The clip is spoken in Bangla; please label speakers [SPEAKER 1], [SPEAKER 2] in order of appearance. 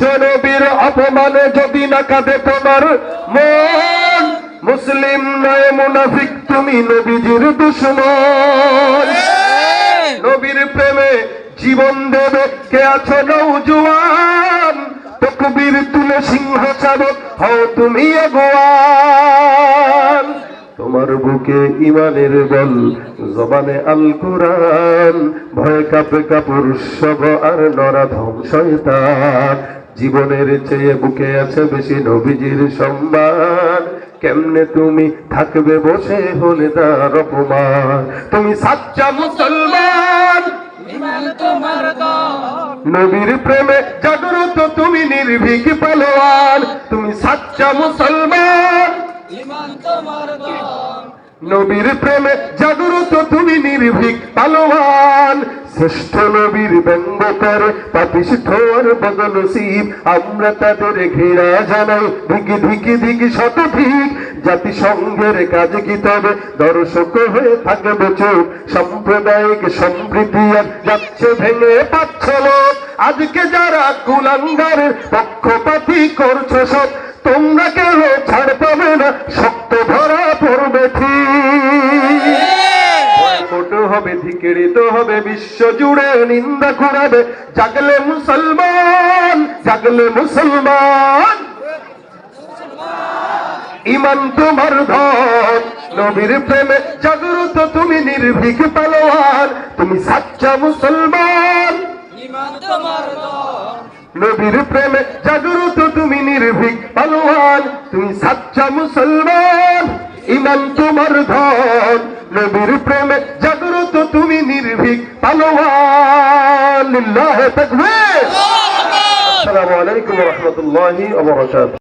[SPEAKER 1] বিশ্ব নবীর অপমানে যদি না কাঁদে তোমার মন, মুসলিম নয় মুনাফিক তুমি নবীজির দুশমন। নবীর প্রেমে জীবন দেবে কে আছো নওজোয়ান, তকবীর তুলে সিংহ চাবক হও তুমি আগুয়ান। তোমার বুকে ইমানের বল, জবানে আল কোরআন, ভয় কাঁপে কাপুর সব আর নরাধম শয়তান। জীবনের চেয়ে বুকে আছে বেশি নবীজির সম্মান, কেমনে তুমি থাকবে বসে হলে তার অপমান। তুমি সাচ্চা মুসলমান, নবীর প্রেমে জাগ্রত তুমি নির্ভীক পালোয়ান। তুমি সাচ্চা মুসলমান, নবীর প্রেমে জাগ্রত তুমি নির্ভীক পালোয়ান। শ্রেষ্ঠ নবীর ব্যঙ্গ করে পাপিষ্ঠ আর বদনসিব, আমরা তাদের ঘৃণা জানাই ধিকি ধিকি ধিকি শতধিক। জাতিসংঘের কাজ কি তবে দর্শক হয়ে থাকবে চুপ, সাম্প্রদায়িক সম্প্রীতি আর যাচ্ছে ভেঙে পাচ্ছিল। আজকে যারা কুলাঙ্গারের পক্ষপাতী করছো সব, তোমরা কেউ ছাড় পাবে না, শক্ত ধরা পড়বে ঠিক। হবে ধিক্কৃত হবে, বিশ্ব জুড়ে নিন্দা কুড়াবে। জাগলে মুসলমান, জাগলে মুসলমান, ইমান তোমার ধন, নবীর প্রেমে জাগ্রত তুমি নির্ভীক পালোয়ান। তুমি সাচ্চা মুসলমান, নবীর প্রেমে জাগ্রত তুমি নির্ভীক পালোয়ান। তুমি সাচ্চা মুসলমান, ইমান তোমার ধন, নবীর প্রেমে জাগ্রত তুমি নির্ভীক পালোয়ান। লিল্লাহি তাকবীর। আসসালামু আলাইকুম ওয়া রাহমাতুল্লাহি ওয়া বারাকাতুহু।